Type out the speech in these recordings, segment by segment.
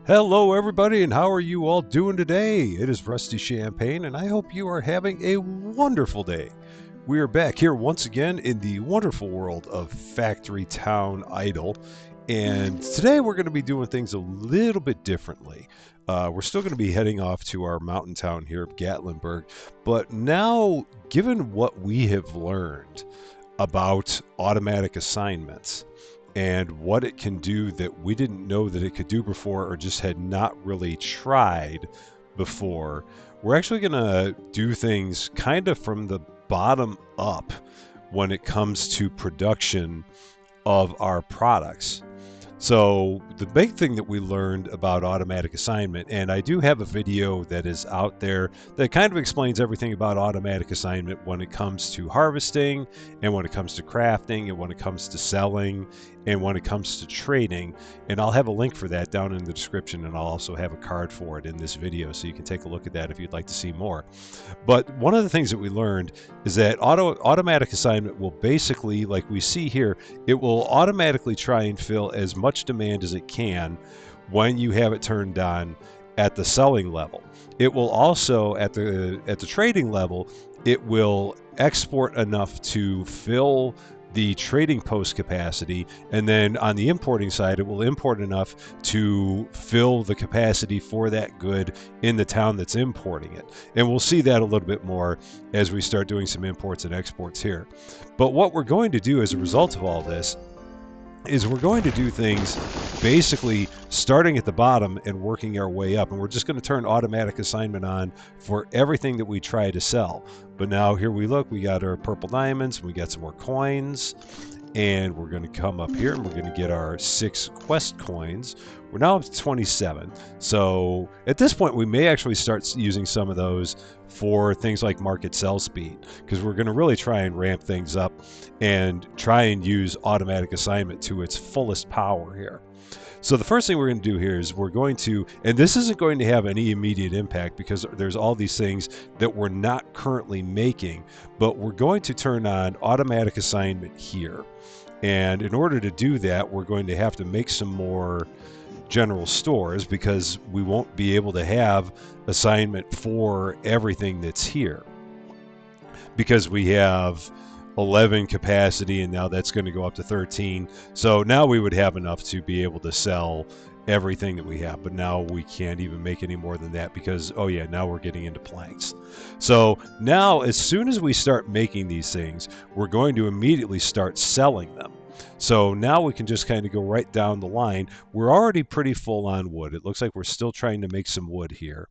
Hello, everybody, and how are you all doing today? It is Rusty Champagne, and I hope you are having a wonderful day. We are back here once again in the wonderful world of Factory Town Idle, and today we're going to be doing things a little bit differently. We're still going to be heading off to our mountain town here of Gatlinburg, but now, given what we have learned about automatic assignments, and what it can do that we didn't know that it could do before or just had not really tried before. We're actually going to do things kind of from the bottom up when it comes to production of our products. So the big thing that we learned about automatic assignment, and I do have a video that is out there that kind of explains everything about automatic assignment when it comes to harvesting, and when it comes to crafting, and when it comes to selling, and when it comes to trading. And I'll have a link for that down in the description, and I'll also have a card for it in this video, so you can take a look at that if you'd like to see more. But one of the things that we learned is that automatic assignment will basically, like we see here, it will automatically try and fill as much demand as it can when you have it turned on at the selling level. It will also at the trading level, it will export enough to fill the trading post capacity, and then on the importing side, it will import enough to fill the capacity for that good in the town that's importing it. And we'll see that a little bit more as we start doing some imports and exports here. But what we're going to do as a result of all this is we're going to do things basically starting at the bottom and working our way up. And we're just going to turn automatic assignment on for everything that we try to sell. But now here we look, we got our purple diamonds, we got some more coins, and we're going to come up here and we're going to get our 6 quest coins. We're now up to 27. So at this point, we may actually start using some of those for things like market sell speed, because we're going to really try and ramp things up and try and use automatic assignment to its fullest power here. So the first thing we're going to do here is we're going to, and this isn't going to have any immediate impact because there's all these things that we're not currently making, but we're going to turn on automatic assignment here. And in order to do that, we're going to have to make some more general stores because we won't be able to have assignment for everything that's here, because we have 11 capacity and now that's going to go up to 13. So now we would have enough to be able to sell everything that we have, but now we can't even make any more than that because, oh yeah, now we're getting into planks. So now as soon as we start making these things, we're going to immediately start selling them. So now we can just kind of go right down the line. We're already pretty full on wood. It looks like we're still trying to make some wood here.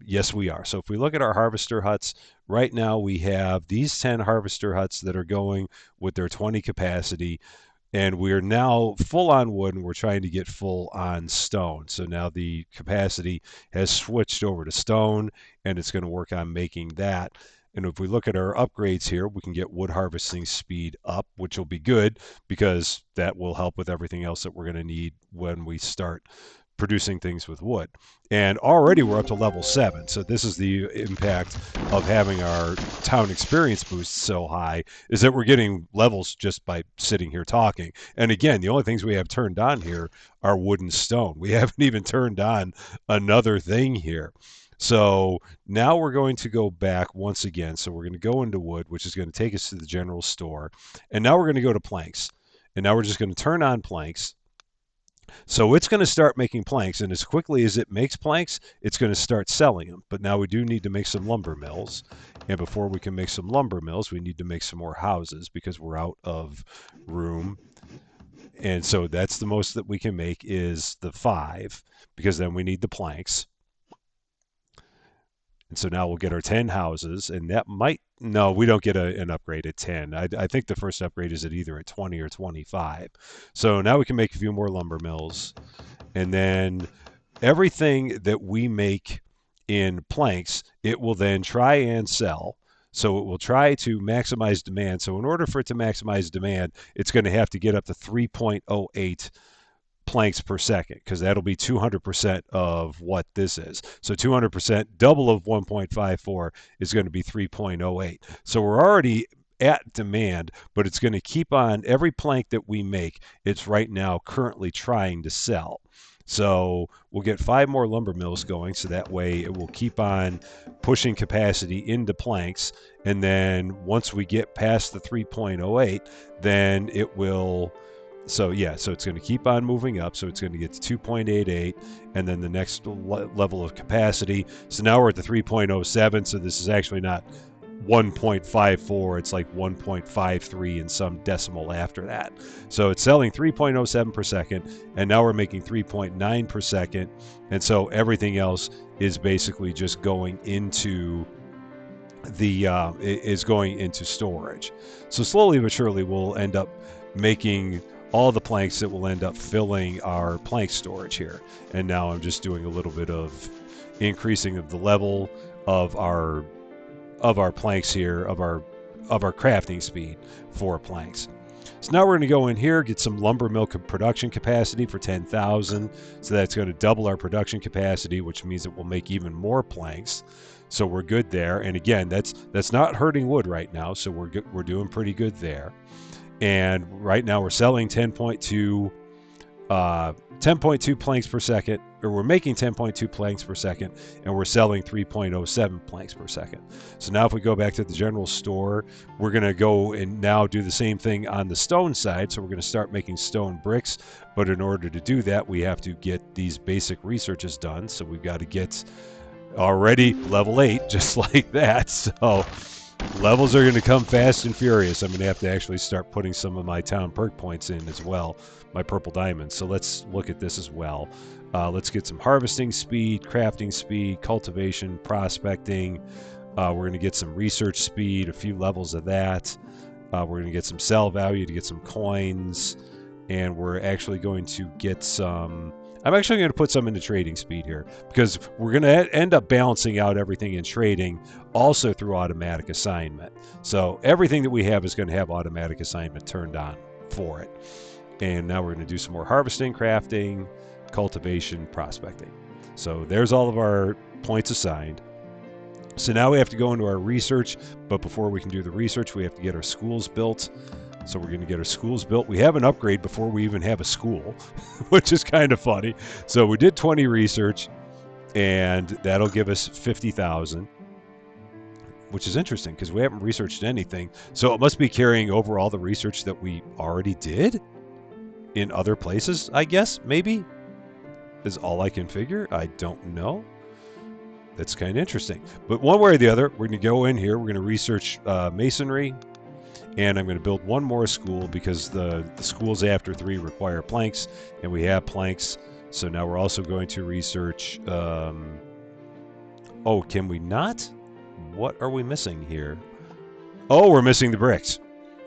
Yes, we are. So if we look at our harvester huts, right now we have these 10 harvester huts that are going with their 20 capacity, and we're now full on wood and we're trying to get full on stone. So now the capacity has switched over to stone and it's going to work on making that. And if we look at our upgrades here, we can get wood harvesting speed up, which will be good because that will help with everything else that we're going to need when we start producing things with wood. And already we're up to level 7. So this is the impact of having our town experience boost so high, is that we're getting levels just by sitting here talking. And again, the only things we have turned on here are wood and stone. We haven't even turned on another thing here. So now we're going to go back once again. So we're going to go into wood, which is going to take us to the general store. And now we're going to go to planks. And now we're just going to turn on planks. So it's going to start making planks. And as quickly as it makes planks, it's going to start selling them. But now we do need to make some lumber mills. And before we can make some lumber mills, we need to make some more houses because we're out of room. And so that's the most that we can make is the 5, because then we need the planks. And so now we'll get our 10 houses, and that might, no, we don't get an upgrade at 10. I think the first upgrade is at either at 20 or 25. So now we can make a few more lumber mills. And then everything that we make in planks, it will then try and sell. So it will try to maximize demand. So in order for it to maximize demand, it's going to have to get up to 3.08 planks per second, because that'll be 200% of what this is. So 200%, double of 1.54 is going to be 3.08. So we're already at demand, but it's going to keep on every plank that we make. It's right now currently trying to sell. So we'll get 5 more lumber mills going, so that way it will keep on pushing capacity into planks. And then once we get past the 3.08, then it will. So yeah, so it's going to keep on moving up. So it's going to get to 2.88, and then the next level of capacity. So now we're at the 3.07. So this is actually not 1.54, it's like 1.53 and some decimal after that. So it's selling 3.07 per second, and now we're making 3.9 per second, and so everything else is basically just going into the is going into storage. So slowly but surely we'll end up making all the planks that will end up filling our plank storage here. And now I'm just doing a little bit of increasing of the level of our planks here, of our crafting speed for planks. So now we're going to go in here, get some lumber mill production capacity for 10,000. So that's going to double our production capacity, which means that we'll make even more planks. So we're good there. And again, that's not hurting wood right now, so we're doing pretty good there. And right now we're selling 10.2 planks per second, or we're making 10.2 planks per second, and we're selling 3.07 planks per second. So now if we go back to the general store, we're going to go and now do the same thing on the stone side. So we're going to start making stone bricks, but in order to do that, we have to get these basic researches done. So we've got to get already level 8, just like that. So levels are going to come fast and furious. I'm going to have to actually start putting some of my town perk points in as well, my purple diamonds. So let's look at this as well. Let's get some harvesting speed, crafting speed, cultivation, prospecting. We're going to get some research speed, a few levels of that. We're going to get some sell value to get some coins. And we're actually going to get some... I'm actually going to put some into trading speed here, because we're going to end up balancing out everything in trading also through automatic assignment. So everything that we have is going to have automatic assignment turned on for it. And now we're going to do some more harvesting, crafting, cultivation, prospecting. So there's all of our points assigned. So now we have to go into our research, but before we can do the research, we have to get our schools built. So we're going to get our schools built. We have an upgrade before we even have a school, which is kind of funny. So we did 20 research, and that'll give us 50,000, which is interesting because we haven't researched anything. So it must be carrying over all the research that we already did in other places, I guess, maybe, is all I can figure. I don't know. That's kind of interesting. But one way or the other, we're going to go in here. We're going to research masonry. And I'm going to build one more school because the schools after 3 require planks, and we have planks. So now we're also going to research... oh, can we not? What are we missing here? Oh, we're missing the bricks.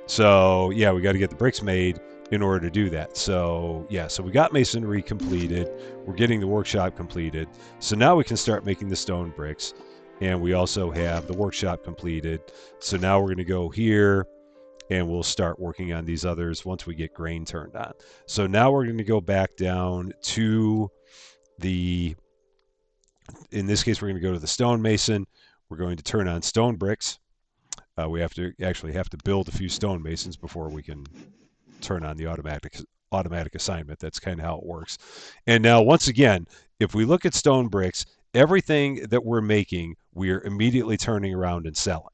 So, yeah, we got to get the bricks made in order to do that. So, yeah, so we got masonry completed. We're getting the workshop completed. So now we can start making the stone bricks. And we also have the workshop completed. So now we're going to go here, and we'll start working on these others once we get grain turned on. So now we're going to go back down to the, in this case, we're going to go to the stonemason. We're going to turn on stone bricks. We have to build a few stonemasons before we can turn on the automatic assignment. That's kind of how it works. And now, once again, if we look at stone bricks, everything that we're making, we're immediately turning around and selling.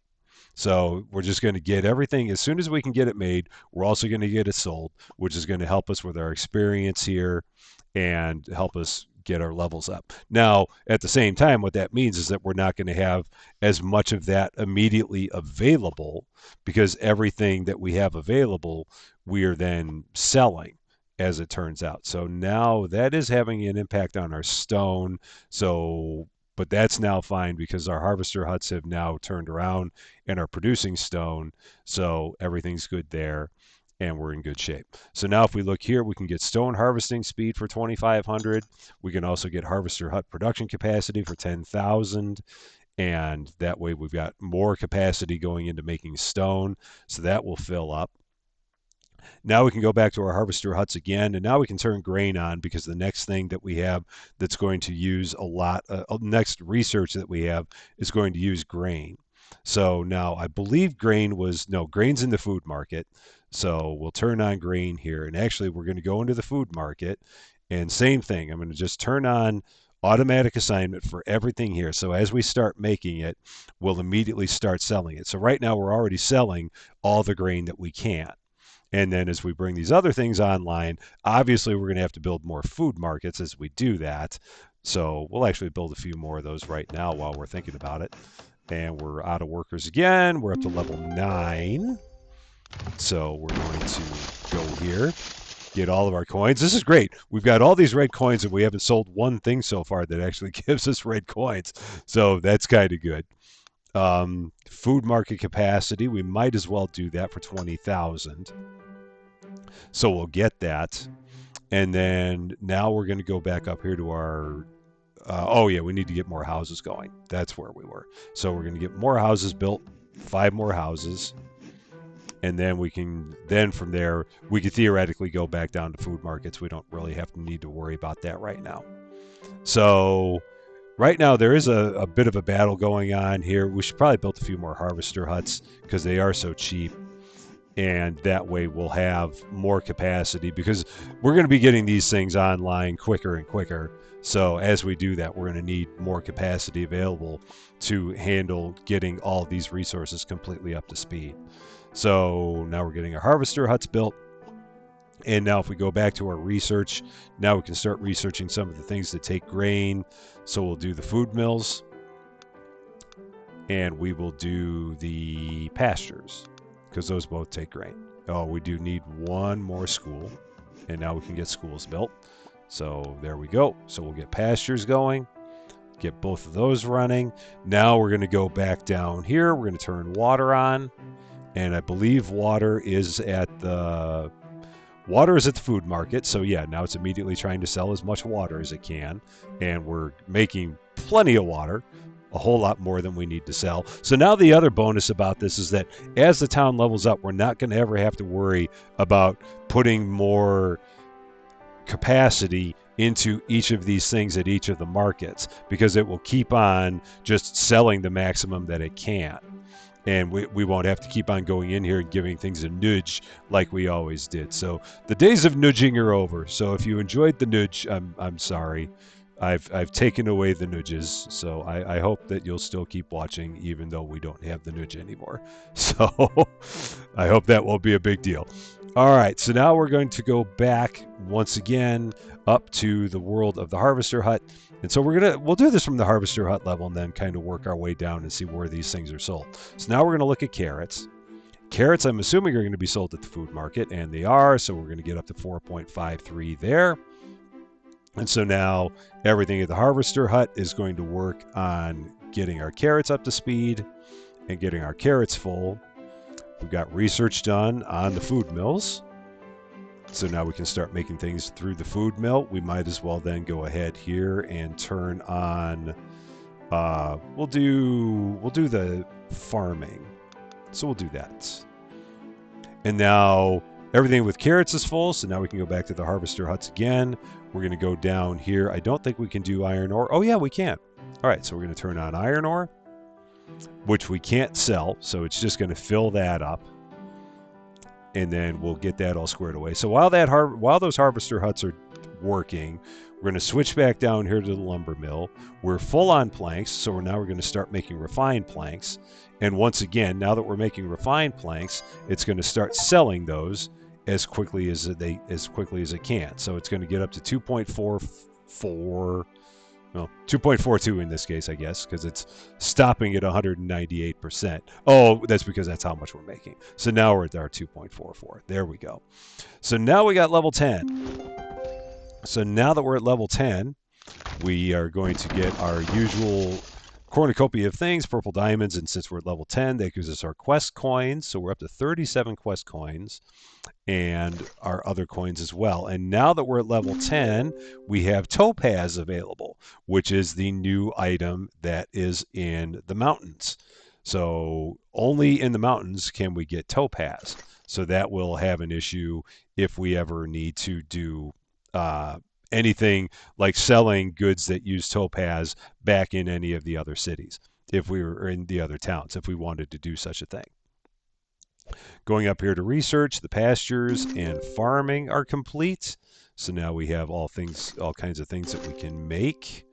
So we're just going to get everything as soon as we can get it made. We're also going to get it sold, which is going to help us with our experience here and help us get our levels up. Now, at the same time, what that means is that we're not going to have as much of that immediately available, because everything that we have available, we are then selling, as it turns out. So now that is having an impact on our stone. So, but that's now fine because our harvester huts have now turned around and are producing stone. So everything's good there, and we're in good shape. So now if we look here, we can get stone harvesting speed for 2,500. We can also get harvester hut production capacity for 10,000. And that way we've got more capacity going into making stone. So that will fill up. Now we can go back to our harvester huts again, and now we can turn grain on, because the next thing that we have that's going to use a lot, next research that we have is going to use grain. So now I believe grain's in the food market. So we'll turn on grain here, and actually we're going to go into the food market, And same thing, I'm going to just turn on automatic assignment for everything here. So as we start making it, we'll immediately start selling it. So right now we're already selling all the grain that we can. And then as we bring these other things online, obviously we're going to have to build more food markets as we do that. So we'll actually build a few more of those right now while we're thinking about it. And we're out of workers again. We're up to level 9. So we're going to go here, get all of our coins. This is great. We've got all these red coins and we haven't sold one thing so far that actually gives us red coins. So that's kind of good. Food market capacity, we might as well do that for 20,000. So we'll get that. And then now we're going to go back up here to our, oh yeah, we need to get more houses going. That's where we were. So we're going to get more houses built, 5 more houses. And then we can, then from there, we could theoretically go back down to food markets. We don't really have to need to worry about that right now. So right now there is a bit of a battle going on here. We should probably build a few more harvester huts because they are so cheap. And that way we'll have more capacity because we're going to be getting these things online quicker and quicker. So as we do that, we're going to need more capacity available to handle getting all these resources completely up to speed. So now we're getting our harvester huts built. And now if we go back to our research, now we can start researching some of the things that take grain. So we'll do the food mills. And we will do the pastures, because those both take grain. Oh, we do need one more school. And now we can get schools built. So there we go. So we'll get pastures going. Get both of those running. Now we're going to go back down here. We're going to turn water on. And I believe water is at the food market. So yeah, now it's immediately trying to sell as much water as it can. And we're making plenty of water, a whole lot more than we need to sell. So now the other bonus about this is that as the town levels up, we're not going to ever have to worry about putting more capacity into each of these things at each of the markets, because it will keep on just selling the maximum that it can. And we won't have to keep on going in here and giving things a nudge like we always did. So the days of nudging are over. So if you enjoyed the nudge, I'm sorry. I've taken away the nudges. So I hope that you'll still keep watching even though we don't have the nudge anymore. So I hope that won't be a big deal. All right, so now we're going to go back once again up to the world of the harvester hut. And so we'll do this from the harvester hut level and then kind of work our way down and see where these things are sold. So now we're going to look at carrots. Carrots, I'm assuming, are going to be sold at the food market, and they are. So we're going to get up to 4.53 there. And so now everything at the harvester hut is going to work on getting our carrots up to speed and getting our carrots full. We've got research done on the food mills. So now we can start making things through the food mill. We might as well then go ahead here and turn on, we'll do the farming. So we'll do that. And now everything with carrots is full. So now we can go back to the harvester huts again. We're going to go down here. I don't think we can do iron ore. Oh yeah, we can. All right, so we're going to turn on iron ore, which we can't sell. So it's just going to fill that up. And then we'll get that all squared away. So while those harvester huts are working, we're going to switch back down here to the lumber mill. We're full on planks, so we're going to start making refined planks. And once again, now that we're making refined planks, it's going to start selling those as quickly as it can. So it's going to get up to 2.44. Well, 2.42 in this case, I guess, because it's stopping at 198%. Oh, that's because that's how much we're making. So now we're at our 2.44. There we go. So now we got level 10. So now that we're at level 10, we are going to get our usual cornucopia of things, purple diamonds, and since we're at level 10, that gives us our quest coins. So we're up to 37 quest coins and our other coins as well. And now that we're at level 10, we have topaz available, which is the new item that is in the mountains. So only in the mountains can we get topaz. So that will have an issue if we ever need to do anything like selling goods that use topaz back in any of the other cities, if we were in the other towns, if we wanted to do such a thing. Going up here to research, the pastures and farming are complete. So now we have all kinds of things that we can make.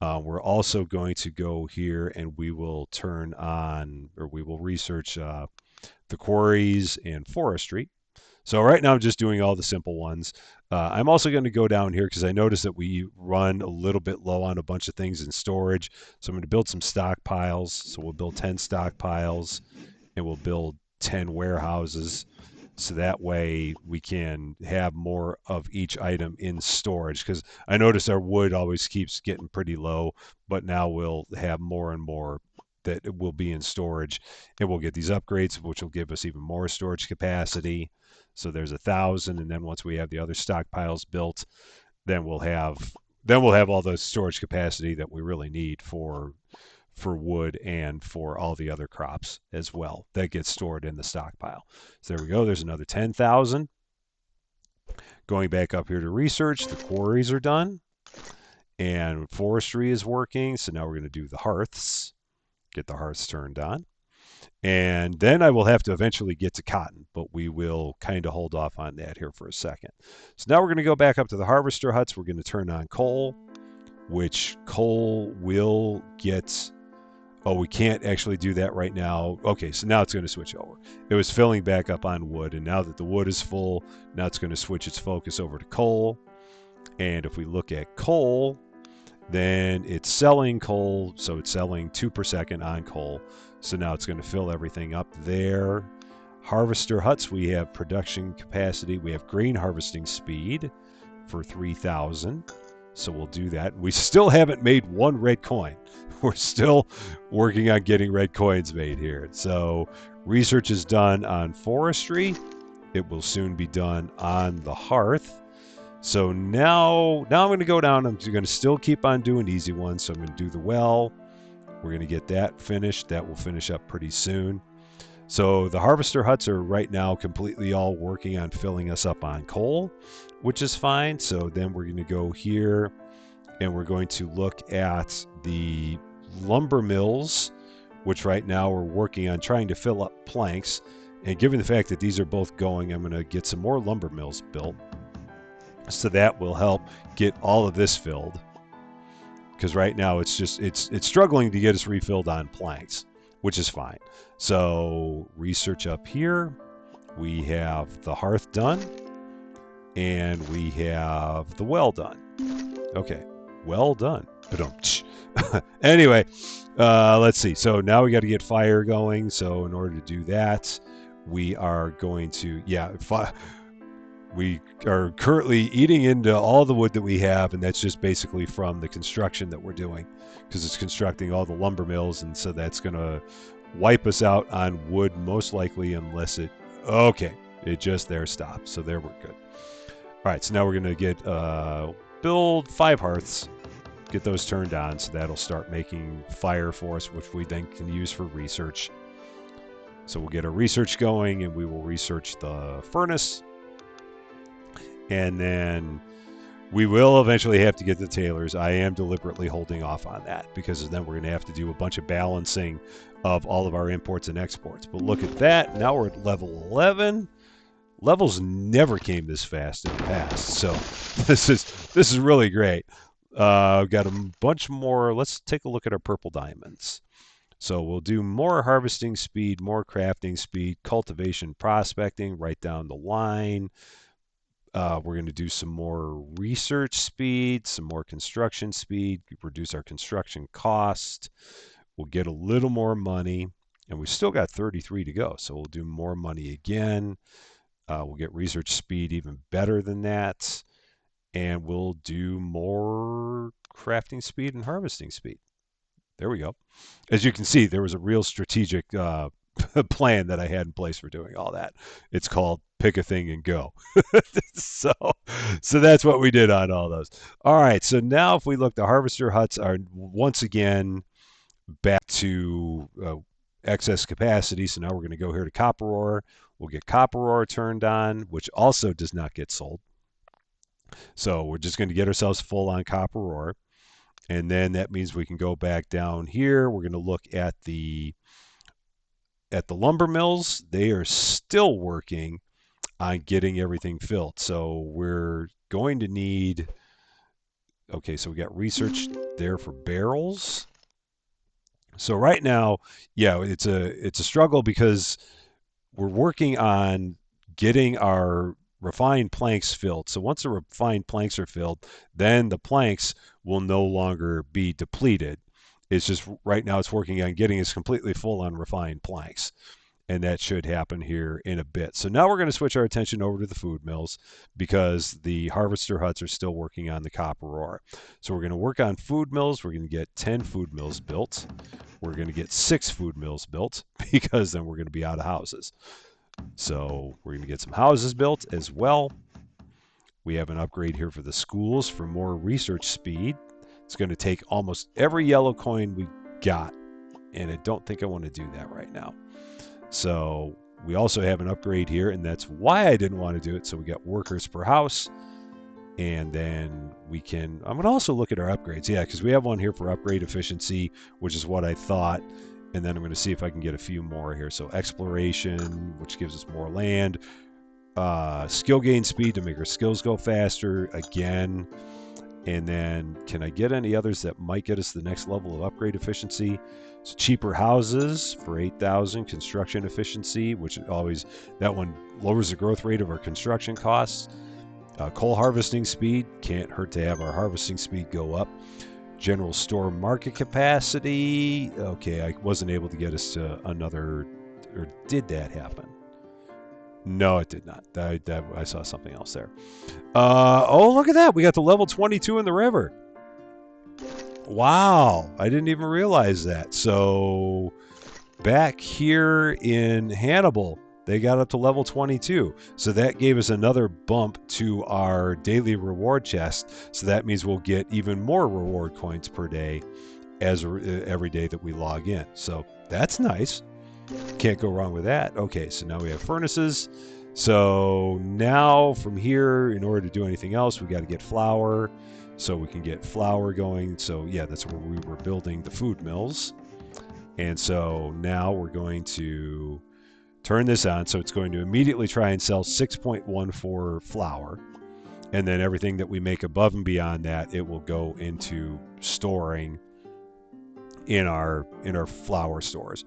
We're also going to go here and we will turn on, or we will research the quarries and forestry. So right now I'm just doing all the simple ones. I'm also going to go down here because I noticed that we run a little bit low on a bunch of things in storage. So I'm going to build some stockpiles. So we'll build 10 stockpiles and we'll build 10 warehouses. So that way we can have more of each item in storage, because I notice our wood always keeps getting pretty low, but now we'll have more and more that will be in storage, and we'll get these upgrades which will give us even more storage capacity. So there's 1,000, and then once we have the other stockpiles built, then we'll have all the storage capacity that we really need for wood and for all the other crops as well that gets stored in the stockpile. So there we go. There's another 10,000. Going back up here to research, the quarries are done and forestry is working. So now we're going to do the hearths, get the hearths turned on. And then I will have to eventually get to cotton, but we will kind of hold off on that here for a second. So now we're going to go back up to the harvester huts. We're going to turn on coal, which coal will get. Oh, we can't actually do that right now. Okay, so now it's going to switch over. It was filling back up on wood, and now that the wood is full, now it's going to switch its focus over to coal. And if we look at coal, then it's selling coal, so it's selling 2 per second on coal. So now it's going to fill everything up there. Harvester huts, we have production capacity. We have grain harvesting speed for 3,000. So we'll do that. We still haven't made one red coin. We're still working on getting red coins made here. So research is done on forestry. It will soon be done on the hearth. So now I'm going to go down. I'm going to still keep on doing easy ones. So I'm going to do the well. We're going to get that finished. That will finish up pretty soon. So the harvester huts are right now completely all working on filling us up on coal, which is fine. So then we're going to go here and we're going to look at the lumber mills, which right now we're working on trying to fill up planks. And given the fact that these are both going, I'm going to get some more lumber mills built. So that will help get all of this filled. Because right now it's struggling to get us refilled on planks, which is fine. So research up here, we have the hearth done, and we have the well done. Okay, well done. Anyway, let's see. So now we got to get fire going. So in order to do that, we are going to, we are currently eating into all the wood that we have, and that's just basically from the construction that we're doing, because it's constructing all the lumber mills, and so that's going to wipe us out on wood most likely, unless it just there stopped. So there we're good. All right, so now we're going to get build 5 hearths, get those turned on, so that'll start making fire for us, which we then can use for research. So we'll get our research going, and we will research the furnace. And then we will eventually have to get the tailors. I am deliberately holding off on that, because then we're going to have to do a bunch of balancing of all of our imports and exports. But look at that. Now we're at level 11. Levels never came this fast in the past. So this is really great. I've got a bunch more. Let's take a look at our purple diamonds. So we'll do more harvesting speed, more crafting speed, cultivation, prospecting, right down the line. We're going to do some more research speed, some more construction speed, reduce our construction cost. We'll get a little more money, and we've still got 33 to go. So we'll do more money again. We'll get research speed even better than that. And we'll do more crafting speed and harvesting speed. There we go. As you can see, there was a real strategic plan that I had in place for doing all that. It's called pick a thing and go. so that's what we did on all those. All right, so now if we look, the harvester huts are once again back to excess capacity. So now we're going to go here to copper ore. We'll get copper ore turned on, which also does not get sold. So we're just going to get ourselves full on copper ore. And then that means we can go back down here. We're going to look at the lumber mills. They are still working on getting everything filled. So we're going to need, okay, so we got research there for barrels. So right now, yeah, it's a struggle because we're working on getting our refined planks filled. So once the refined planks are filled, then the planks will no longer be depleted. It's just right now it's working on getting us completely full on refined planks. And that should happen here in a bit. So now we're going to switch our attention over to the food mills because the harvester huts are still working on the copper ore. So we're going to work on food mills. We're going to get 10 food mills built. We're going to get 6 food mills built because then we're going to be out of houses. So we're going to get some houses built as well. We have an upgrade here for the schools for more research speed. It's going to take almost every yellow coin we got, and I don't think I want to do that right now. So we also have an upgrade here, and that's why I didn't want to do it. So we got workers per house, and then we can, I'm going to also look at our upgrades. Yeah, because we have one here for upgrade efficiency, which is what I thought. And then I'm going to see if I can get a few more here. So exploration, which gives us more land. Skill gain speed to make our skills go faster again. And then can I get any others that might get us the next level of upgrade efficiency? So cheaper houses for 8,000, construction efficiency, which always, that one lowers the growth rate of our construction costs. Coal harvesting speed, can't hurt to have our harvesting speed go up. General store market capacity, okay, I wasn't able to get us to another, or did that happen? No, it did not. I saw something else there. Oh, look at that. We got to level 22 in the river. Wow. I didn't even realize that. So back here in Hannibal, they got up to level 22. So that gave us another bump to our daily reward chest. So that means we'll get even more reward coins per day as every day that we log in. So that's nice. Can't go wrong with that. Okay, so now we have furnaces. So now from here, in order to do anything else, we got to get flour. So we can get flour going. So yeah, that's where we were building the food mills. And so now we're going to turn this on. So it's going to immediately try and sell 6.14 flour. And then everything that we make above and beyond that, it will go into storing in our flour stores.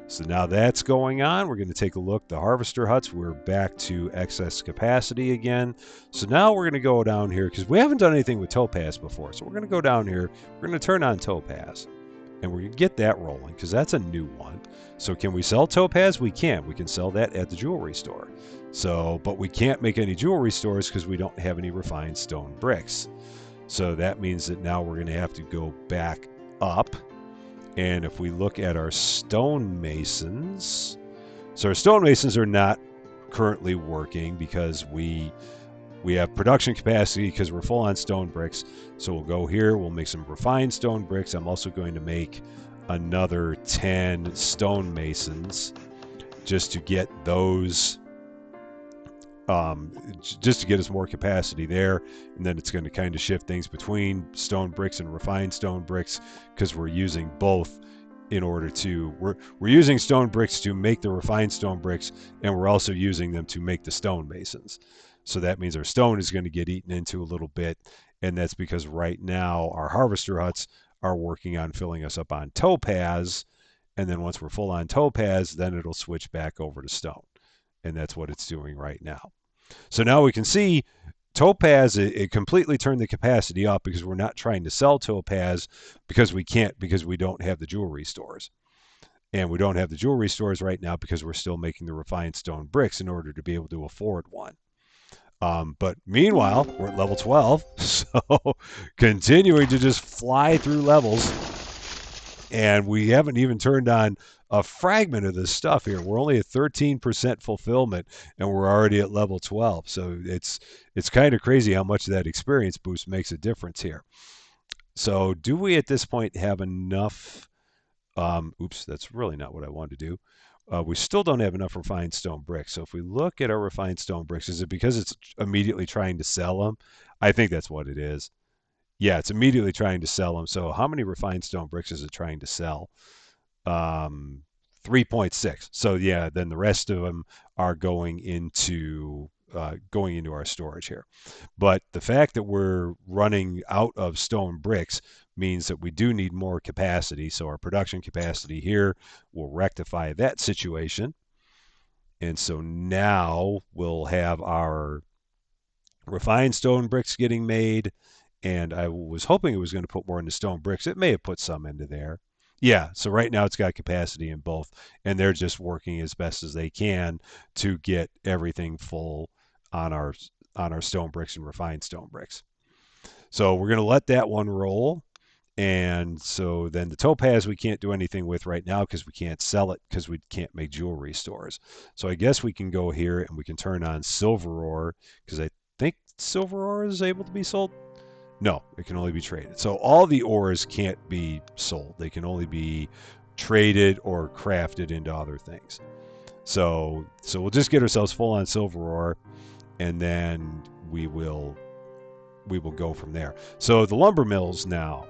So now that's going on. We're going to take a look. The harvester huts, we're back to excess capacity again. So now we're going to go down here because we haven't done anything with topaz before. So we're going to go down here. We're going to turn on topaz. And we're going to get that rolling because that's a new one. So can we sell topaz? We can. We can sell that at the jewelry store. So, but we can't make any jewelry stores because we don't have any refined stone bricks. So that means that now we're going to have to go back up. And if we look at our stonemasons, so our stonemasons are not currently working because we have production capacity because we're full on stone bricks. So we'll go here, we'll make some refined stone bricks. I'm also going to make another 10 stonemasons just to get those, just to get us more capacity there. And then it's going to kind of shift things between stone bricks and refined stone bricks because we're using both in order to, we're using stone bricks to make the refined stone bricks, and we're also using them to make the stonemasons. So that means our stone is going to get eaten into a little bit, and that's because right now our harvester huts are working on filling us up on topaz, and then once we're full on topaz, then it'll switch back over to stone. And that's what it's doing right now. So now we can see topaz, it completely turned the capacity up because we're not trying to sell topaz because we can't, because we don't have the jewelry stores. And we don't have the jewelry stores right now because we're still making the refined stone bricks in order to be able to afford one. But meanwhile, we're at level 12, so continuing to just fly through levels. And we haven't even turned on a fragment of this stuff here. We're only at 13% fulfillment, and we're already at level 12. So it's kind of crazy how much that experience boost makes a difference here. So do we at this point have enough? Oops, that's really not what I wanted to do. We still don't have enough refined stone bricks. So if we look at our refined stone bricks, is it because it's immediately trying to sell them? I think that's what it is. Yeah, it's immediately trying to sell them. So how many refined stone bricks is it trying to sell? 3.6. So yeah, then the rest of them are going into going into our storage here. But the fact that we're running out of stone bricks means that we do need more capacity. So our production capacity here will rectify that situation. And so now we'll have our refined stone bricks getting made. And I was hoping it was going to put more into stone bricks. It may have put some into there. Yeah, so right now it's got capacity in both, and they're just working as best as they can to get everything full on our stone bricks and refined stone bricks. So we're going to let that one roll. And so then the topaz we can't do anything with right now because we can't sell it because we can't make jewelry stores. So I guess we can go here and we can turn on silver ore because I think silver ore is able to be sold. No, it can only be traded. So all the ores can't be sold. They can only be traded or crafted into other things. So we'll just get ourselves full on silver ore, and then we will go from there. So the lumber mills now.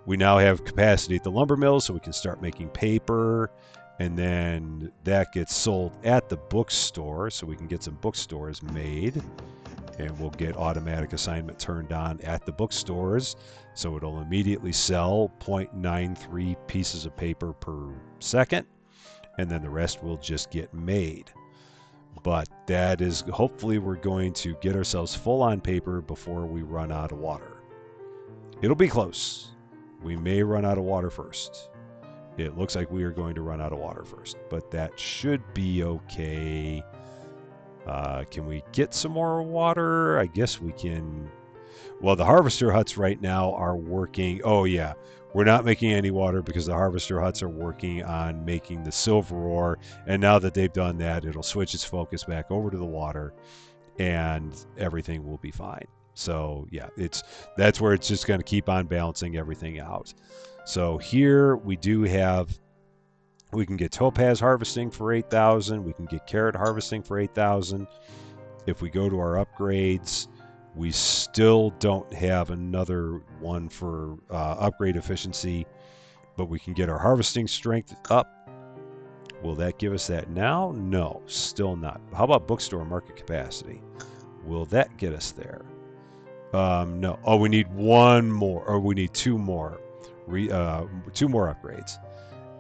We now have capacity at the lumber mills, so we can start making paper, and then that gets sold at the bookstore, so we can get some bookstores made, and we'll get automatic assignment turned on at the bookstores, so it'll immediately sell 0.93 pieces of paper per second, and then the rest will just get made. But that is, hopefully we're going to get ourselves full on paper before we run out of water. It'll be close. We may run out of water first. It looks like we are going to run out of water first, but that should be okay. Can we get some more water? I guess we can. Well, the harvester huts right now are working. Oh, yeah. We're not making any water because the harvester huts are working on making the silver ore. And now that they've done that, it'll switch its focus back over to the water, and everything will be fine. So yeah, that's where it's just going to keep on balancing everything out. So here we can get topaz harvesting for 8,000. We can get carrot harvesting for 8,000. If we go to our upgrades, we still don't have another one for upgrade efficiency, but we can get our harvesting strength up. Will that give us that now? No, still not. How about bookstore market capacity? Will that get us there? No. Oh, we need one more, or we need two more upgrades,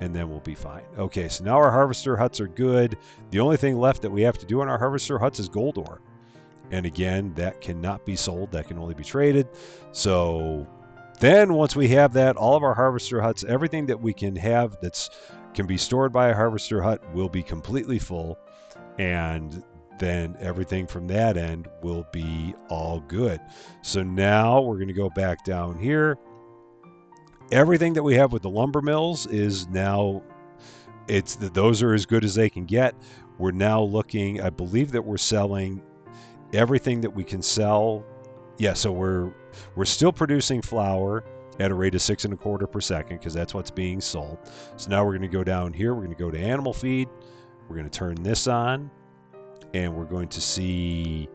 and then we'll be fine. Okay, so now our harvester huts are good. The only thing left that we have to do in our harvester huts is gold ore. And again, that cannot be sold. That can only be traded. So then once we have that, all of our harvester huts, everything that we can have can be stored by a harvester hut will be completely full. And then everything from that end will be all good. So now we're going to go back down here. Everything that we have with the lumber mills is now, those are as good as they can get. We're now looking, I believe that we're selling everything that we can sell. Yeah, so we're still producing flour at a rate of 6 1/4 per second because that's what's being sold. So now we're going to go down here. We're going to go to animal feed. We're going to turn this on, and we're going to see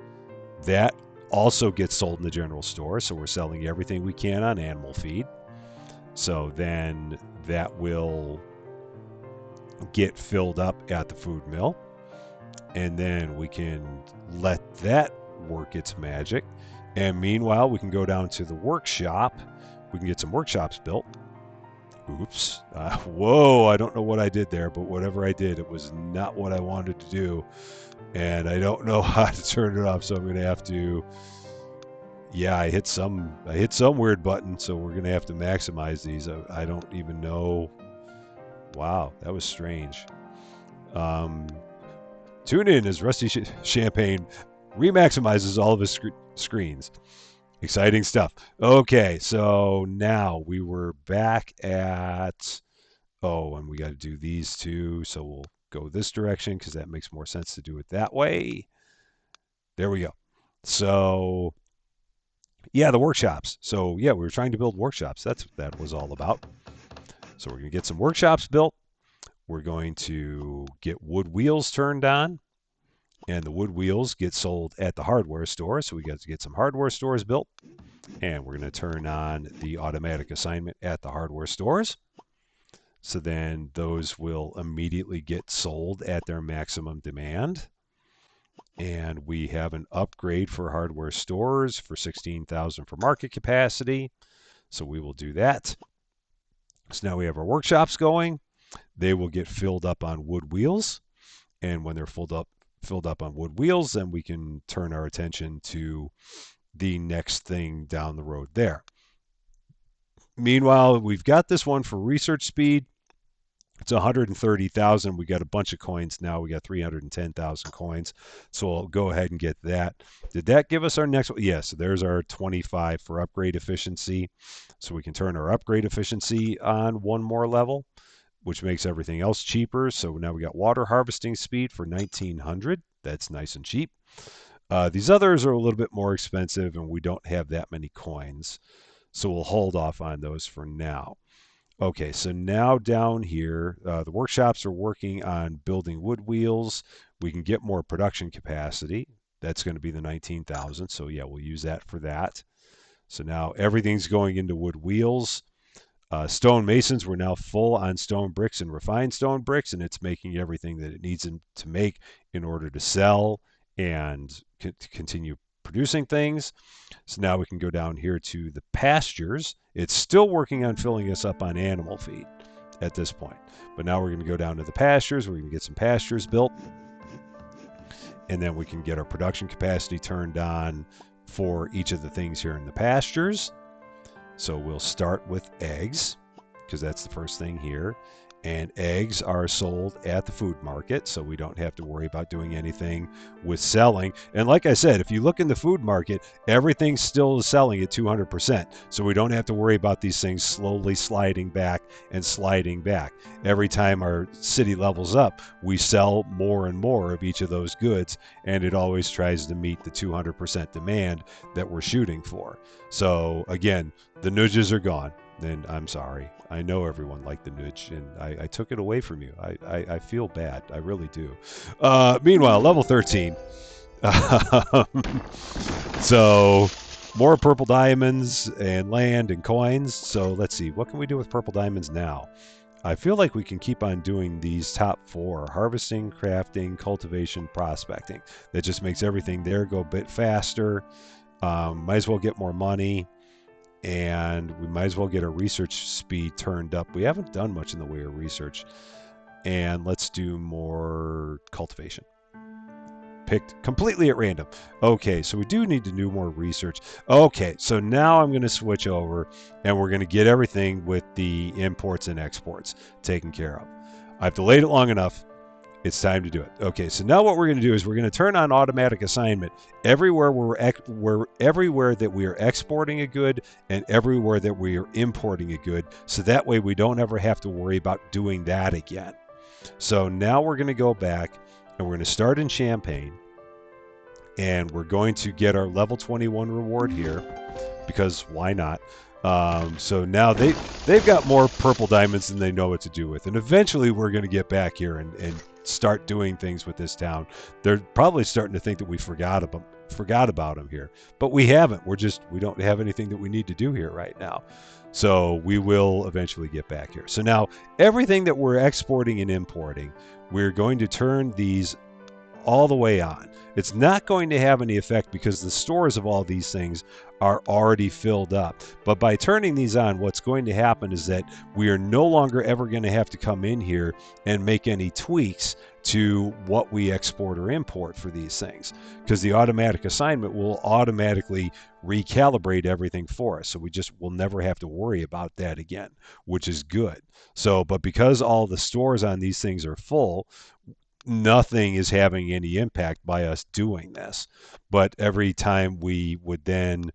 that also gets sold in the general store. So we're selling everything we can on animal feed. So then that will get filled up at the food mill, and then we can let that work its magic. And meanwhile, we can go down to the workshop. We can get some workshops built. Oops. Whoa, I don't know what I did there, but whatever I did, it was not what I wanted to do. And I don't know how to turn it off, so I'm going to have to... Yeah, I hit some weird button, so we're going to have to maximize these. I don't even know. Wow, that was strange. Tune in as Rusty Champagne remaximizes all of his screens. Exciting stuff. Okay, so now we were back at... Oh, and we got to do these two, so we'll go this direction because that makes more sense to do it that way. There we go. So... yeah, the workshops. So yeah, we were trying to build workshops. That's what that was all about. So we're going to get some workshops built. We're going to get wood wheels turned on. And the wood wheels get sold at the hardware store. So we got to get some hardware stores built. And we're going to turn on the automatic assignment at the hardware stores. So then those will immediately get sold at their maximum demand. And we have an upgrade for hardware stores for 16,000 for market capacity. So we will do that. So now we have our workshops going. They will get filled up on wood wheels. And when they're filled up on wood wheels, then we can turn our attention to the next thing down the road there. Meanwhile, we've got this one for research speed. It's 130,000. We got a bunch of coins now. We got 310,000 coins. So I'll go ahead and get that. Did that give us our next one? Yes, there's our 25 for upgrade efficiency. So we can turn our upgrade efficiency on one more level, which makes everything else cheaper. So now we got water harvesting speed for 1900. That's nice and cheap. These others are a little bit more expensive, and we don't have that many coins. So we'll hold off on those for now. Okay, so now down here, the workshops are working on building wood wheels. We can get more production capacity. That's going to be the 19,000. So yeah, we'll use that for that. So now everything's going into wood wheels. Stone masons, we're now full on stone bricks and refined stone bricks, and it's making everything that it needs to make in order to sell and continue producing things. So now we can go down here to the pastures. It's still working on filling us up on animal feed at this point. But now we're going to go down to the pastures. We're going to get some pastures built. And then we can get our production capacity turned on for each of the things here in the pastures. So we'll start with eggs, because that's the first thing here. And eggs are sold at the food market, so we don't have to worry about doing anything with selling. And like I said, if you look in the food market, everything still is selling at 200%. So we don't have to worry about these things slowly sliding back and sliding back. Every time our city levels up, we sell more and more of each of those goods, and it always tries to meet the 200% demand that we're shooting for. So again, the nudges are gone. And I'm sorry. I know everyone liked the nudge, and I took it away from you. I feel bad. I really do. Meanwhile, level 13. So, more purple diamonds and land and coins. So, let's see. What can we do with purple diamonds now? I feel like we can keep on doing these top four: harvesting, crafting, cultivation, prospecting. That just makes everything there go a bit faster. Might as well get more money. And we might as well get our research speed turned up. We haven't done much in the way of research. And let's do more cultivation. Picked completely at random. Okay, so we do need to do more research. Okay, so now I'm going to switch over, and we're going to get everything with the imports and exports taken care of. I've delayed it long enough. It's time to do it. Okay, so now what we're going to do is we're going to turn on automatic assignment everywhere everywhere that we are exporting a good and everywhere that we are importing a good, so that way we don't ever have to worry about doing that again. So now we're going to go back, and we're going to start in Champagne, and we're going to get our level 21 reward here, because why not? So now they've got more purple diamonds than they know what to do with, and eventually we're going to get back here and start doing things with this town. They're probably starting to think that we forgot about them here, but we haven't. We don't have anything that we need to do here right now. So we will eventually get back here. So now everything that we're exporting and importing, we're going to turn these all the way on. It's not going to have any effect because the stores of all these things are already filled up. But by turning these on, what's going to happen is that we are no longer ever going to have to come in here and make any tweaks to what we export or import for these things, because the automatic assignment will automatically recalibrate everything for us. So we just will never have to worry about that again, which is good. So, but because all the stores on these things are full, nothing is having any impact by us doing this. But every time we would then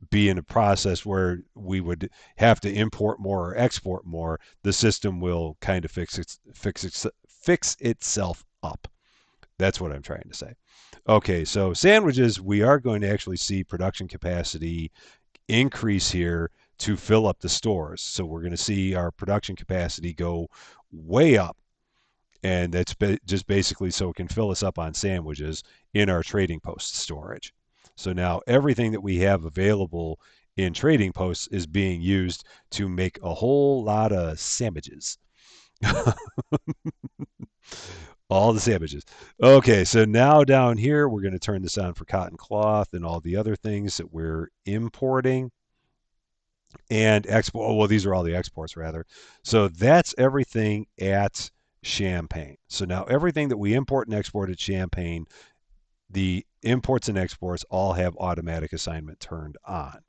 be in a process where we would have to import more or export more, the system will kind of fix itself up. That's what I'm trying to say. Okay, so sandwiches, we are going to actually see production capacity increase here to fill up the stores. So we're going to see our production capacity go way up, and that's just basically so it can fill us up on sandwiches in our trading post storage. So now everything that we have available in trading posts is being used to make a whole lot of sandwiches. All the sandwiches. Okay, so now down here, we're going to turn this on for cotton cloth and all the other things that we're importing and export. Oh, well, these are all the exports, rather. So that's everything at Champagne. So now everything that we import and export at Champagne, the imports and exports all have automatic assignment turned on.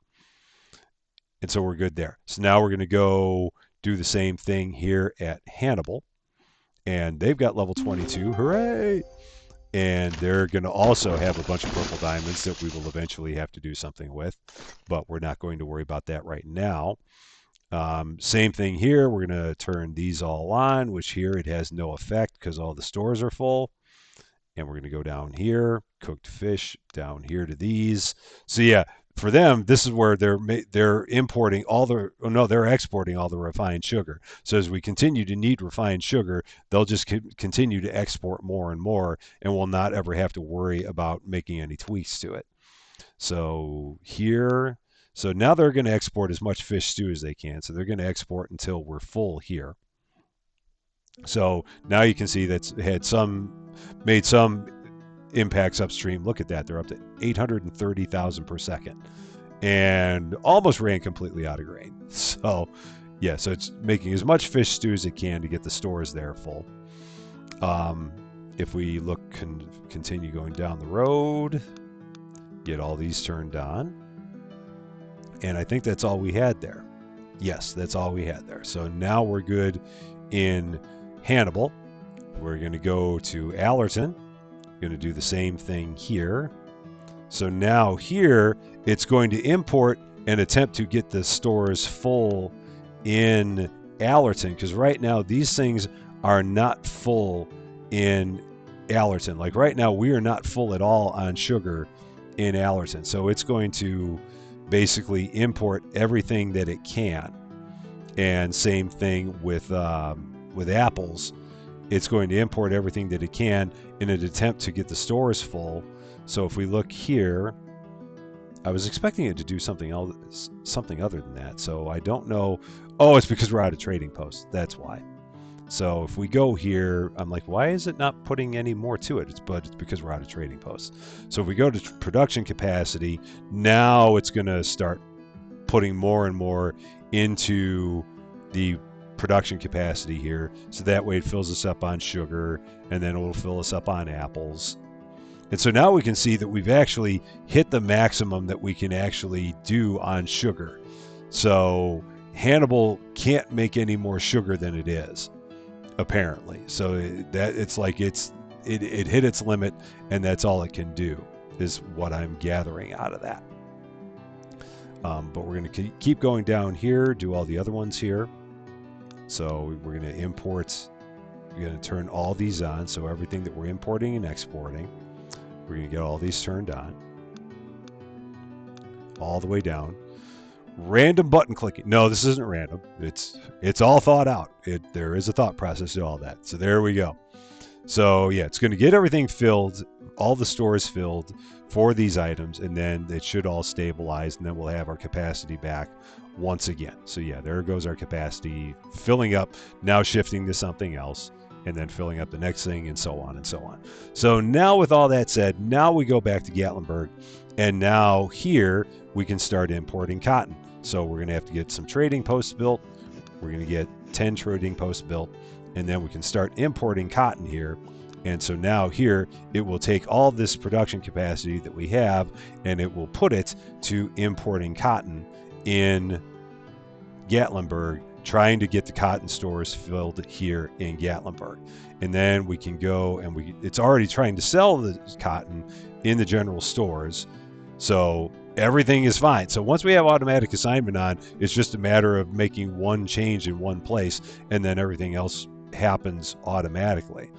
And so we're good there. So now we're going to go do the same thing here at Hannibal. And they've got level 22. Hooray! And they're going to also have a bunch of purple diamonds that we will eventually have to do something with, but we're not going to worry about that right now. Same thing here. We're going to turn these all on, which here it has no effect because all the stores are full. And we're going to go down here, cooked fish, down here to these. So yeah, for them, this is where they're importing all the, oh no, they're exporting all the refined sugar. So as we continue to need refined sugar, they'll just continue to export more and more, and we'll not ever have to worry about making any tweaks to it. So here, so now they're going to export as much fish stew as they can. So they're going to export until we're full here. So now you can see that's had made some impacts upstream. Look at that. They're up to 830,000 per second and almost ran completely out of grain. So, yeah, so it's making as much fish stew as it can to get the stores there full. If we continue going down the road, get all these turned on. And I think that's all we had there. Yes, that's all we had there. So now we're good in Hannibal. We're going to go to Allerton. Going to do the same thing here. So now here, it's going to import and attempt to get the stores full in Allerton, because right now these things are not full in Allerton. Like right now, we are not full at all on sugar in Allerton. So it's going to basically import everything that it can. And same thing with apples. It's going to import everything that it can in an attempt to get the stores full. So if we look here, I was expecting it to do something else, something other than that. So I don't know. Oh, it's because we're out of trading posts. That's why. So if we go here, I'm like, why is it not putting any more to it? But it's because we're out of trading posts. So if we go to production capacity, now it's going to start putting more and more into the production capacity here. So that way it fills us up on sugar, and then it will fill us up on apples. And so now we can see that we've actually hit the maximum that we can actually do on sugar. So Hannibal can't make any more sugar than it is, apparently. So that it's like it hit its limit, and that's all it can do, is what I'm gathering out of that. But we're going to keep going down here, do all the other ones here. So we're going to import, we're going to turn all these on. So everything that we're importing and exporting, we're going to get all these turned on. All the way down. Random button clicking. No, this isn't random. It's all thought out. There is a thought process to all that. So there we go. So yeah, it's going to get everything filled, all the stores filled for these items, and then it should all stabilize, and then we'll have our capacity back once again. So yeah, there goes our capacity filling up, now shifting to something else, and then filling up the next thing, and so on and so on. So now with all that said, now we go back to Gatlinburg, and now here we can start importing cotton. So we're going to have to get some trading posts built. We're going to get 10 trading posts built, and then we can start importing cotton here. And so now here, it will take all this production capacity that we have, and it will put it to importing cotton in Gatlinburg, trying to get the cotton stores filled here in Gatlinburg. And then we can go and it's already trying to sell the cotton in the general stores. So everything is fine. So once we have automatic assignment on, it's just a matter of making one change in one place, and then everything else happens automatically.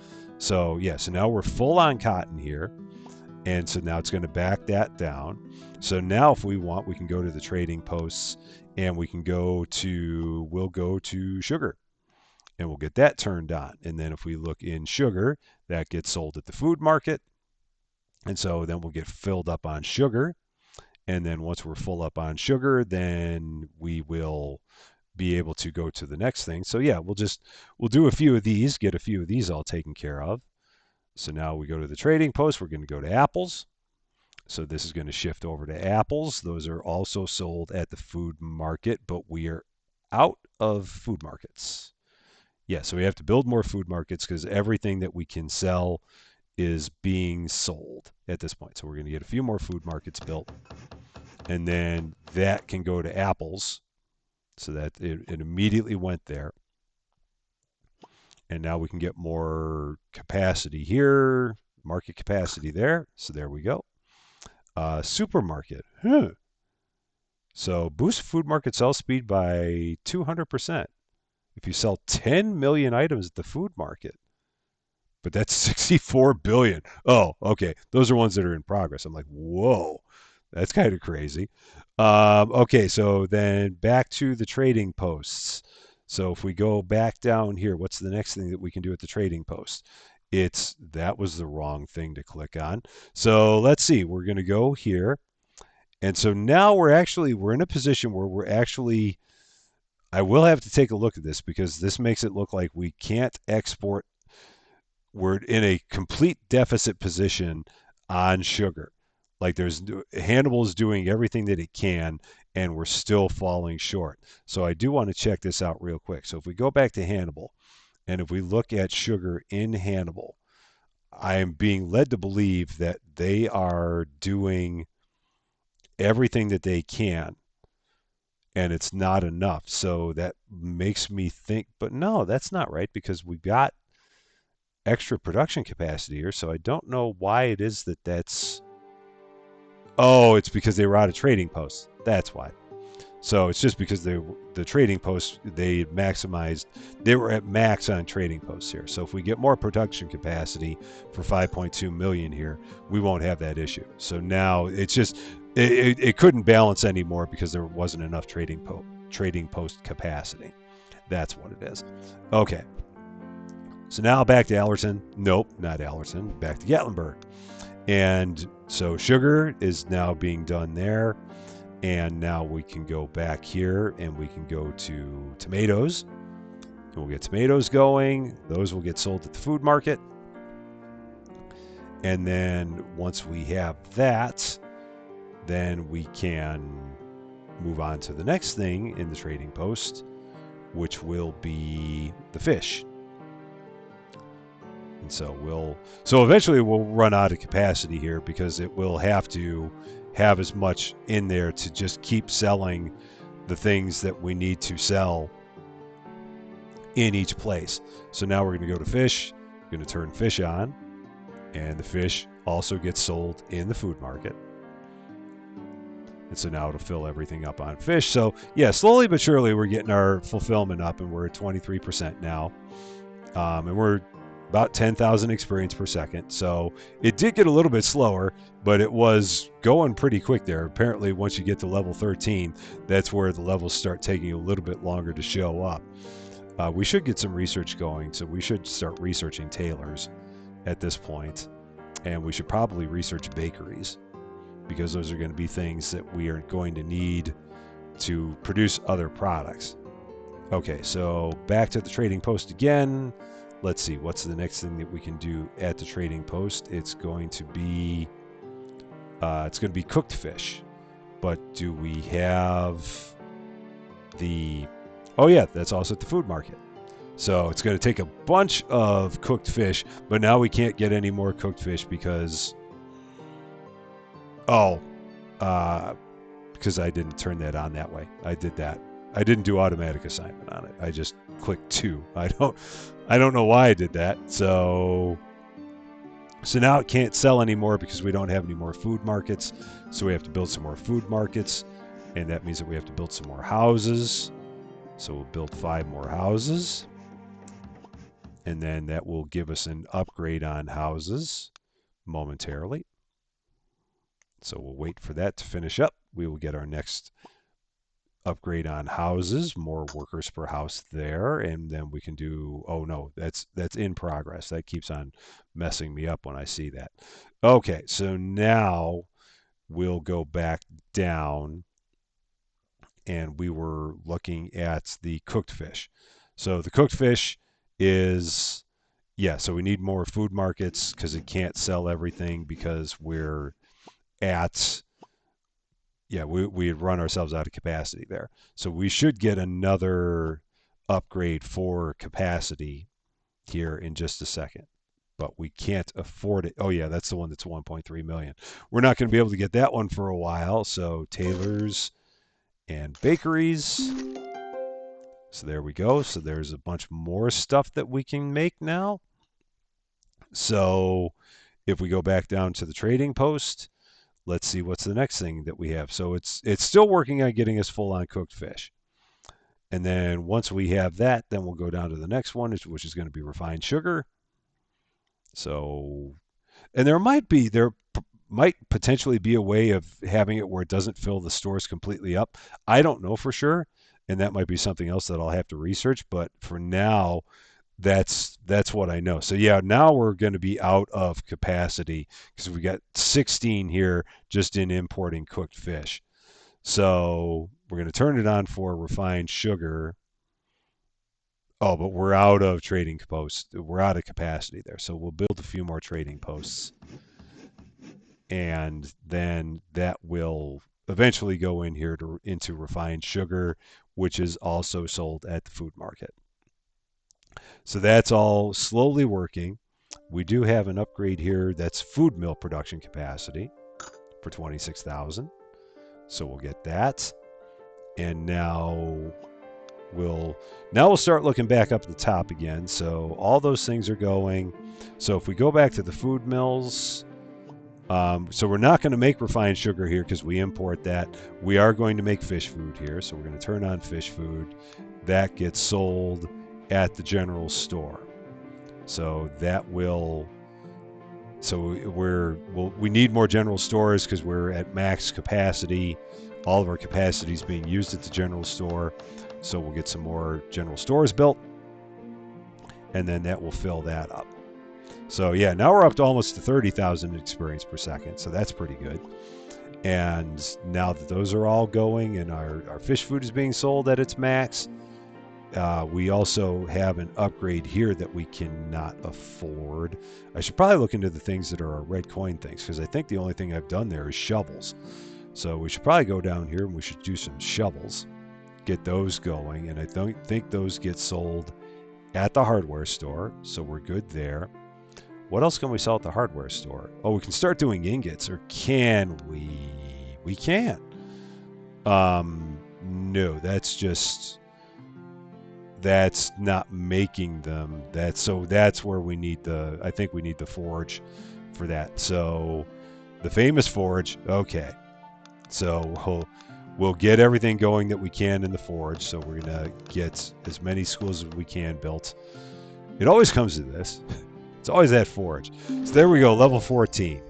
So yeah, so now we're full on cotton here. And so now it's going to back that down. So now if we want, we can go to the trading posts, and we'll go to sugar, and we'll get that turned on. And then if we look in sugar, that gets sold at the food market. And so then we'll get filled up on sugar. And then once we're full up on sugar, then we will be able to go to the next thing. So yeah, we'll do a few of these, get a few of these all taken care of. So now we go to the trading post. We're going to go to apples. So this is going to shift over to apples. Those are also sold at the food market, but we are out of food markets. Yeah, so we have to build more food markets because everything that we can sell is being sold at this point. So we're going to get a few more food markets built, and then that can go to apples. So that it immediately went there. And now we can get more capacity here, market capacity there. So there we go. Supermarket. Huh. So boost food market sell speed by 200% if you sell 10 million items at the food market. But that's 64 billion. Oh, okay. Those are ones that are in progress. I'm like, whoa, that's kind of crazy. Okay, so then back to the trading posts. So if we go back down here, what's the next thing that we can do at the trading post? That was the wrong thing to click on. So let's see. We're going to go here. And so now we're in a position where we're actually, I will have to take a look at this because this makes it look like we can't export. We're in a complete deficit position on sugar. Like Hannibal is doing everything that it can, and we're still falling short. So I do want to check this out real quick. So if we go back to Hannibal, and if we look at sugar in Hannibal, I am being led to believe that they are doing everything that they can, and it's not enough. So that makes me think, but no, that's not right because we've got extra production capacity here. So I don't know why it is that's. Oh, it's because they were out of trading posts. That's why. So it's just because the trading posts, they maximized, they were at max on trading posts here. So if we get more production capacity for 5.2 million here, we won't have that issue. So now it's just it couldn't balance anymore because there wasn't enough trading post capacity. That's what it is. Okay. So now back to Allerton. Nope, not Allerton. Back to Gatlinburg. And so sugar is now being done there. And now we can go back here and we can go to tomatoes. And we'll get tomatoes going. Those will get sold at the food market. And then once we have that, then we can move on to the next thing in the trading post, which will be the fish. And so eventually we'll run out of capacity here because it will have to have as much in there to just keep selling the things that we need to sell in each place. So now we're going to go to fish, going to turn fish on, and the fish also gets sold in the food market. And so now it'll fill everything up on fish. So yeah, slowly but surely we're getting our fulfillment up, and we're at 23% now. And we're about 10,000 experience per second. So it did get a little bit slower, but it was going pretty quick there. Apparently, once you get to level 13, that's where the levels start taking a little bit longer to show up. We should get some research going, so we should start researching tailors at this point, and we should probably research bakeries because those are going to be things that we are going to need to produce other products. Okay, so back to the trading post again. Let's see, what's the next thing that we can do at the trading post? It's going to be cooked fish. But do we have the... Oh yeah, that's also at the food market. So it's going to take a bunch of cooked fish, but now we can't get any more cooked fish because... because I didn't turn that on that way. I did that. I didn't do automatic assignment on it. I just clicked 2. I don't know why I did that. So now it can't sell anymore because we don't have any more food markets. So we have to build some more food markets, and that means that we have to build some more houses. So we'll build 5 more houses, and then that will give us an upgrade on houses momentarily. So we'll wait for that to finish up. We will get our next upgrade on houses, more workers per house there, and then we can do... Oh no, that's in progress. That keeps on messing me up when I see that. Okay, so now we'll go back down, and we were looking at the cooked fish. So the cooked fish is Yeah, so we need more food markets because it can't sell everything because we're at, yeah, we run ourselves out of capacity there. So we should get another upgrade for capacity here in just a second. But we can't afford it. Oh yeah, that's the one that's 1.3 million. We're not going to be able to get that one for a while. So tailors and bakeries. So there we go. So there's a bunch more stuff that we can make now. So if we go back down to the trading post, let's see what's the next thing that we have. So it's still working on getting us full on cooked fish. And then once we have that, then we'll go down to the next one, which is going to be refined sugar. So, and there might potentially be a way of having it where it doesn't fill the stores completely up. I don't know for sure, and that might be something else that I'll have to research. But for now, that's what I know. So yeah, now we're going to be out of capacity because we got 16 here just in importing cooked fish. So we're going to turn it on for refined sugar. Oh, but we're out of trading posts. We're out of capacity there. So we'll build a few more trading posts. And then that will eventually go in here into refined sugar, which is also sold at the food market. So that's all slowly working. We do have an upgrade here that's food mill production capacity for 26,000. So we'll get that. And now we'll start looking back up at the top again. So all those things are going. So if we go back to the food mills, so we're not going to make refined sugar here because we import that. We are going to make fish food here. So we're going to turn on fish food. That gets sold at the general store. So that will. So we need more general stores because we're at max capacity. All of our capacity is being used at the general store. So we'll get some more general stores built, and then that will fill that up. So yeah, now we're up to almost to 30,000 experience per second. So that's pretty good. And now that those are all going and our fish food is being sold at its max, we also have an upgrade here that we cannot afford. I should probably look into the things that are our red coin things because I think the only thing I've done there is shovels. So we should probably go down here and we should do some shovels, get those going. And I don't think those get sold at the hardware store. So we're good there. What else can we sell at the hardware store? Oh, we can start doing ingots, or can we? We can't. No, that's not making them. That's where we need I think we need the forge for that. So the famous forge, okay. So we'll get everything going that we can in the forge. So we're gonna get as many schools as we can built. It always comes to this. It's always that forge. So there we go, level 14.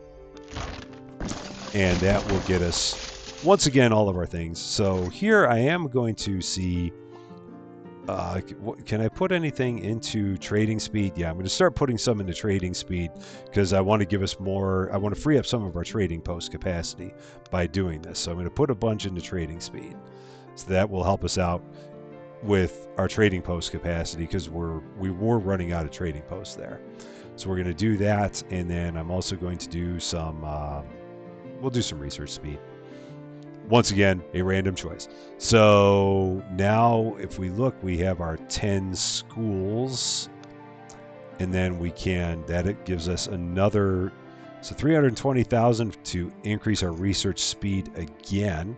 And that will get us, once again, all of our things. So here I am going to see, can I put anything into trading speed? Yeah, I'm going to start putting some into trading speed because I want to give us more, I want to free up some of our trading post capacity by doing this. So I'm going to put a bunch into trading speed. So that will help us out with our trading post capacity because we were running out of trading posts there. So we're going to do that, and then I'm also going to do some, we'll do some research speed. Once again, a random choice. So now if we look, we have our 10 schools, and then it gives us another, so 320,000 to increase our research speed again.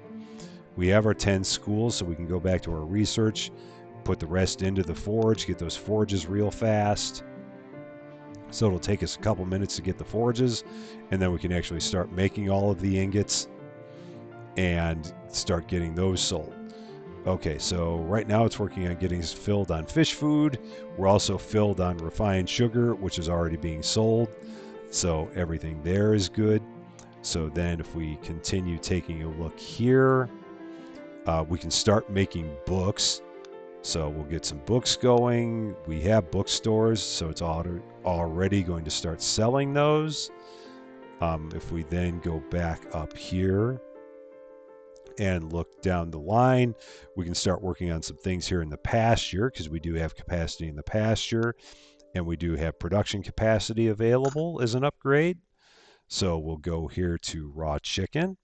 We have our 10 schools, so we can go back to our research, put the rest into the forge, get those forges real fast. So it'll take us a couple minutes to get the forges, and then we can actually start making all of the ingots and start getting those sold. Okay, so right now it's working on getting us filled on fish food. We're also filled on refined sugar, which is already being sold. So everything there is good. So then if we continue taking a look here, we can start making books. So we'll get some books going. We have bookstores, so it's already going to start selling those. If we then go back up here and look down the line, we can start working on some things here in the pasture because we do have capacity in the pasture. And we do have production capacity available as an upgrade. So we'll go here to raw chicken,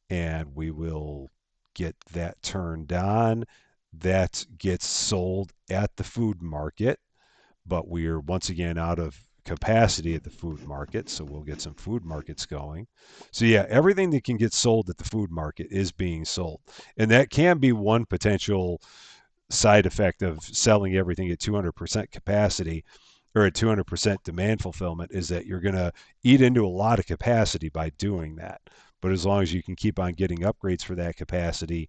and we will get that turned on. That gets sold at the food market, but we're once again out of capacity at the food market, so we'll get some food markets going. So yeah, everything that can get sold at the food market is being sold. And that can be one potential side effect of selling everything at 200% capacity or at 200% demand fulfillment, is that you're going to eat into a lot of capacity by doing that. But as long as you can keep on getting upgrades for that capacity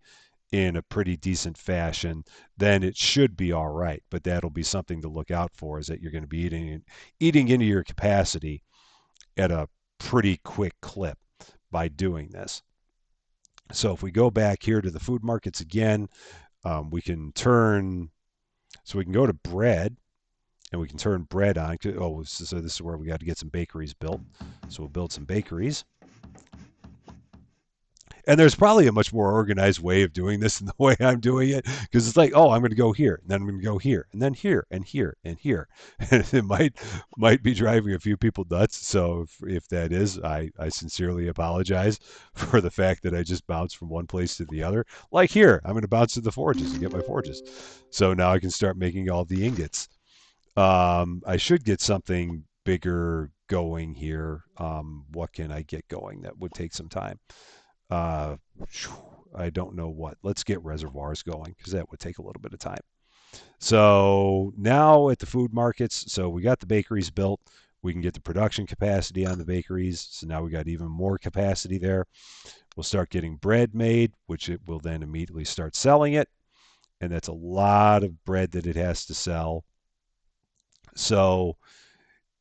in a pretty decent fashion, then it should be all right. But that'll be something to look out for, is that you're going to be eating into your capacity at a pretty quick clip by doing this. So if we go back here to the food markets again, we can go to bread, and we can turn bread on. Oh, so this is where we got to get some bakeries built. So we'll build some bakeries. And there's probably a much more organized way of doing this than the way I'm doing it, because it's like, oh, I'm going to go here, and then I'm going to go here, and then here, and here, and here. And it might be driving a few people nuts. So if that is, I sincerely apologize for the fact that I just bounced from one place to the other. Like here, I'm going to bounce to the forges and get my forges. So now I can start making all the ingots. I should get something bigger going here. What can I get going that would take some time? Uh, I don't know what. Let's get reservoirs going, because that would take a little bit of time. So now at the food markets, so we got the bakeries built. We can get the production capacity on the bakeries. So now we got even more capacity there. We'll start getting bread made, which it will then immediately start selling it. And that's a lot of bread that it has to sell. So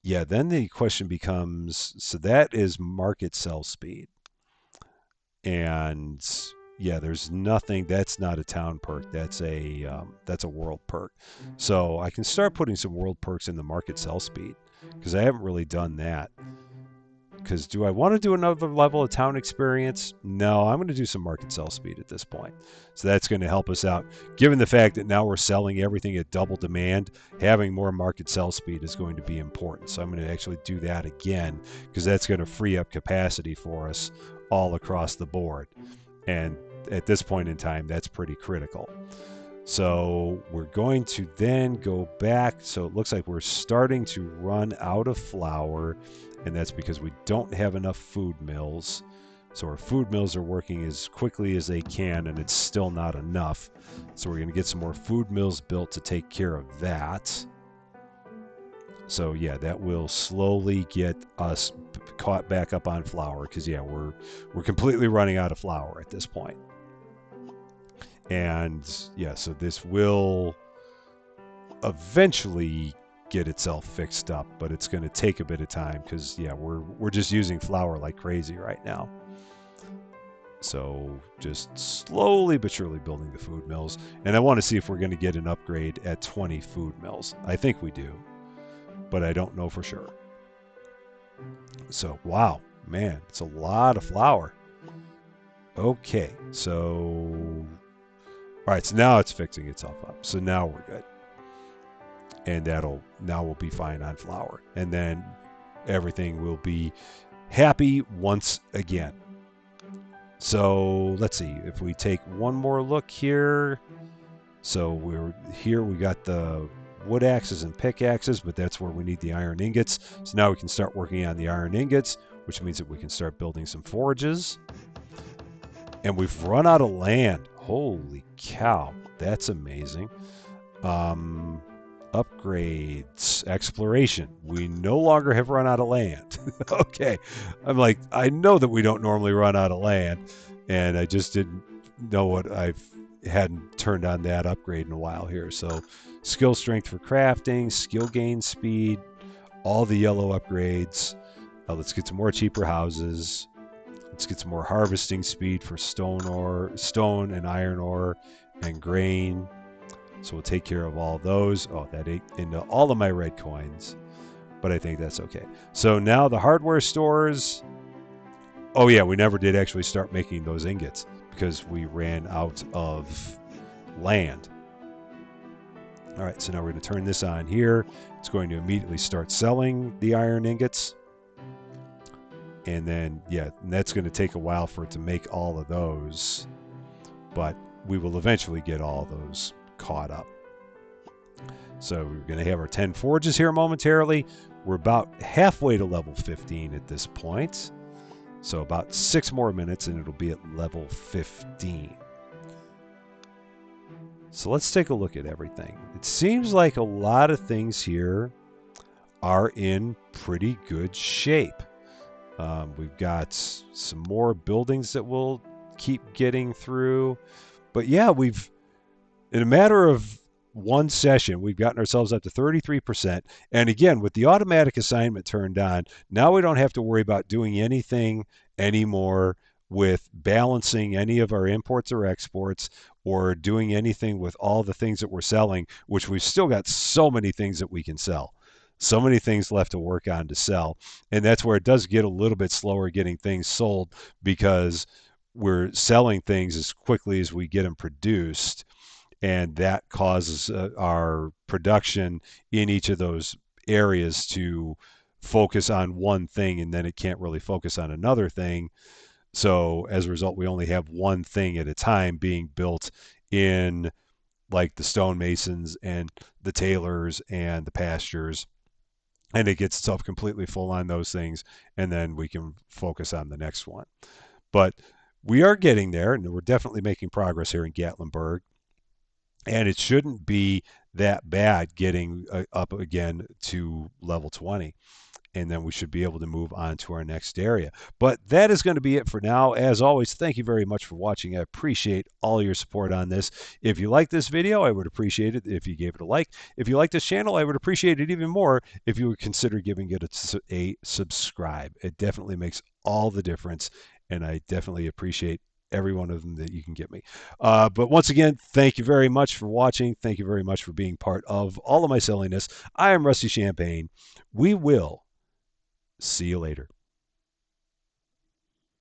yeah, then the question becomes, so that is market sell speed. And yeah, there's nothing. That's not a town perk. That's a world perk. So I can start putting some world perks in the market sell speed, because I haven't really done that. Because do I want to do another level of town experience? No, I'm going to do some market sell speed at this point. So that's going to help us out. Given the fact that now we're selling everything at double demand, having more market sell speed is going to be important. So I'm going to actually do that again, because that's going to free up capacity for us all across the board. And at this point in time, that's pretty critical. So we're going to then go back. So it looks like we're starting to run out of flour, and that's because we don't have enough food mills. So our food mills are working as quickly as they can, and it's still not enough. So we're going to get some more food mills built to take care of that. So yeah, that will slowly get us caught back up on flour, because yeah, we're completely running out of flour at this point. And yeah, so this will eventually get itself fixed up, but it's going to take a bit of time, because yeah, we're just using flour like crazy right now. So just slowly but surely building the food mills. And I want to see if we're going to get an upgrade at 20 food mills. I think we do, but I don't know for sure. So wow, man, it's a lot of flour. Okay, so all right, so now it's fixing itself up. So now we're good. And now we'll be fine on flour. And then everything will be happy once again. So let's see, if we take one more look here. So we got the wood axes and pickaxes, but that's where we need the iron ingots. So now we can start working on the iron ingots, which means that we can start building some forges. And we've run out of land. Holy cow, that's amazing. Upgrades, exploration. We no longer have run out of land. Okay. I'm like, I know that we don't normally run out of land, and I just didn't know what hadn't turned on that upgrade in a while here. So skill strength for crafting, skill gain speed, all the yellow upgrades. Let's get some more cheaper houses. Let's get some more harvesting speed for stone and iron ore and grain. So we'll take care of all of those. Oh, that ate into all of my red coins, but I think that's okay. So now the hardware stores. Oh yeah, we never did actually start making those ingots because we ran out of land. All right, so now we're going to turn this on here. It's going to immediately start selling the iron ingots. And then, yeah, and that's going to take a while for it to make all of those. But we will eventually get all those caught up. So we're going to have our 10 forges here momentarily. We're about halfway to level 15 at this point. So about 6 more minutes and it'll be at level 15. So let's take a look at everything. It seems like a lot of things here are in pretty good shape. We've got some more buildings that we'll keep getting through. But yeah, in a matter of one session, we've gotten ourselves up to 33%. And again, with the automatic assignment turned on, now we don't have to worry about doing anything anymore with balancing any of our imports or exports or doing anything with all the things that we're selling, which we've still got so many things that we can sell. So many things left to work on to sell. And that's where it does get a little bit slower getting things sold because we're selling things as quickly as we get them produced. And that causes our production in each of those areas to focus on one thing, and then it can't really focus on another thing. So as a result, we only have one thing at a time being built in like the stonemasons and the tailors and the pastures. And it gets itself completely full on those things, and then we can focus on the next one. But we are getting there, and we're definitely making progress here in Gatlinburg. And it shouldn't be that bad getting up again to level 20. And then we should be able to move on to our next area. But that is going to be it for now. As always, thank you very much for watching. I appreciate all your support on this. If you like this video, I would appreciate it if you gave it a like. If you like this channel, I would appreciate it even more if you would consider giving it a subscribe. It definitely makes all the difference, and I definitely appreciate every one of them that you can get me. But once again, thank you very much for watching. Thank you very much for being part of all of my silliness. I am Rusty Champagne. We will see you later.